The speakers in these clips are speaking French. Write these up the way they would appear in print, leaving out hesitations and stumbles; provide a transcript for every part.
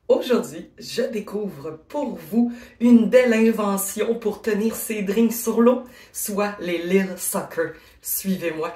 Aujourd'hui, je découvre pour vous une belle invention pour tenir ses drinks sur l'eau, soit les Lil Sucker. Suivez-moi.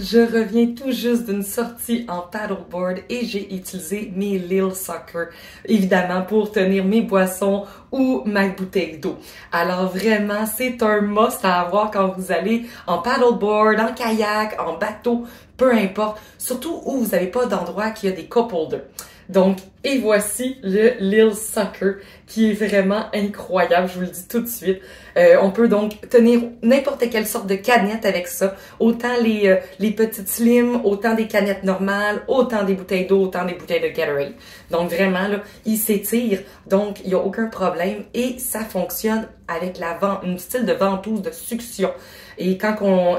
Je reviens tout juste d'une sortie en paddleboard et j'ai utilisé mes Lil Sucker, évidemment pour tenir mes boissons ou ma bouteille d'eau. Alors vraiment, c'est un must à avoir quand vous allez en paddleboard, en kayak, en bateau, peu importe, surtout où vous n'avez pas d'endroit qui a des cup holders. Donc, et voici le Lil Sucker qui est vraiment incroyable, je vous le dis tout de suite. On peut donc tenir n'importe quelle sorte de canette avec ça, autant les petites slim, autant des canettes normales, autant des bouteilles d'eau, autant des bouteilles de Gatorade. Donc vraiment, là, il s'étire, donc il n'y a aucun problème et ça fonctionne avec une style de ventouse de succion. Et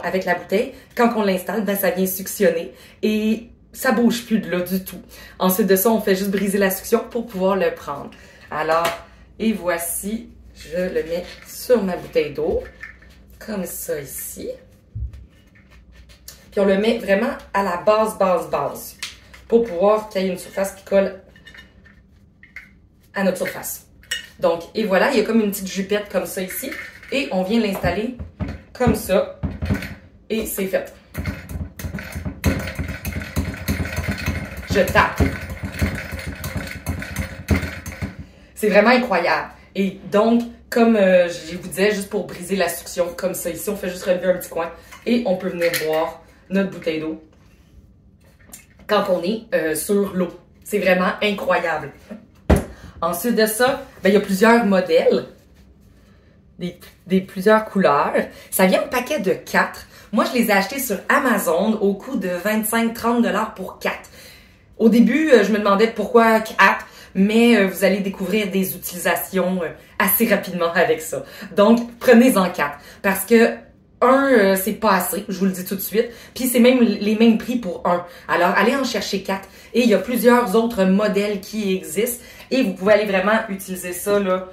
avec la bouteille, quand on l'installe, ben ça vient suctionner et ça bouge plus de là du tout. Ensuite de ça, on fait juste briser la succion pour pouvoir le prendre. Alors, et voici, je le mets sur ma bouteille d'eau, comme ça ici. Puis on le met vraiment à la base, pour pouvoir qu'il y ait une surface qui colle à notre surface. Donc, et voilà, il y a comme une petite jupette comme ça ici, et on vient l'installer comme ça, et c'est fait. Je tape. C'est vraiment incroyable. Et donc, comme je vous disais, juste pour briser la succion, comme ça ici, on fait juste relever un petit coin et on peut venir boire notre bouteille d'eau quand on est sur l'eau. C'est vraiment incroyable. Ensuite de ça, ben, il y a plusieurs modèles, plusieurs couleurs. Ça vient en paquet de 4. Moi, je les ai achetés sur Amazon au coût de 25-30$ pour 4. Au début, je me demandais pourquoi 4, mais vous allez découvrir des utilisations assez rapidement avec ça. Donc, prenez-en 4 parce que c'est pas assez, je vous le dis tout de suite, puis c'est même les mêmes prix pour un. Alors, allez en chercher 4 et il y a plusieurs autres modèles qui existent et vous pouvez aller vraiment utiliser ça là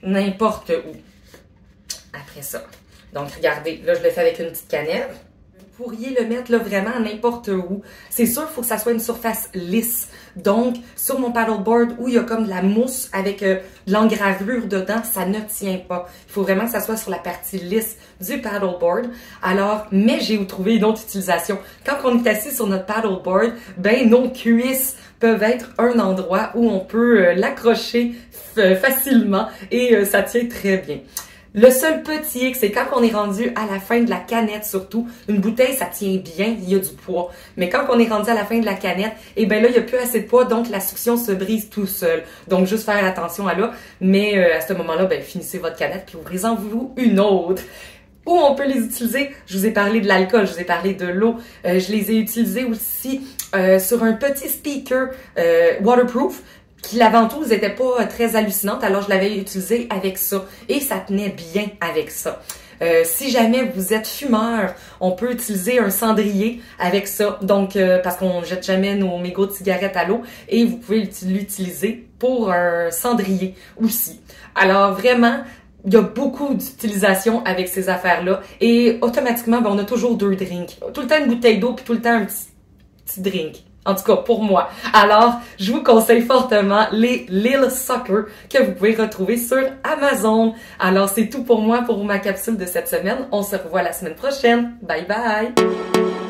n'importe où. Après ça. Donc, regardez, là, je le fais avec une petite canette. Vous pourriez le mettre là, vraiment n'importe où. C'est sûr, il faut que ça soit une surface lisse. Donc, sur mon paddleboard où il y a comme de la mousse avec de l'engravure dedans, ça ne tient pas. Il faut vraiment que ça soit sur la partie lisse du paddleboard. Alors, mais j'ai trouvé une autre utilisation. Quand on est assis sur notre paddleboard, ben nos cuisses peuvent être un endroit où on peut l'accrocher facilement et ça tient très bien. Le seul petit hic, c'est quand on est rendu à la fin de la canette surtout, une bouteille, ça tient bien, il y a du poids. Mais quand on est rendu à la fin de la canette, eh ben là, il n'y a plus assez de poids, donc la succion se brise tout seul. Donc, juste faire attention à là. Mais à ce moment-là, ben finissez votre canette puis ouvrez-en vous une autre. Où on peut les utiliser? Je vous ai parlé de l'alcool, je vous ai parlé de l'eau. Je les ai utilisés aussi sur un petit speaker waterproof. La ventouse n'était pas très hallucinante, alors je l'avais utilisé avec ça. Et ça tenait bien avec ça. Si jamais vous êtes fumeur, on peut utiliser un cendrier avec ça. Donc, parce qu'on jette jamais nos mégots de cigarettes à l'eau. Et vous pouvez l'utiliser pour un cendrier aussi. Alors, vraiment, il y a beaucoup d'utilisation avec ces affaires-là. Et automatiquement, ben, on a toujours 2 drinks. Tout le temps une bouteille d'eau, puis tout le temps un petit drink. En tout cas, pour moi. Alors, je vous conseille fortement les Lil Sucker que vous pouvez retrouver sur Amazon. Alors, c'est tout pour moi pour ma capsule de cette semaine. On se revoit la semaine prochaine. Bye bye!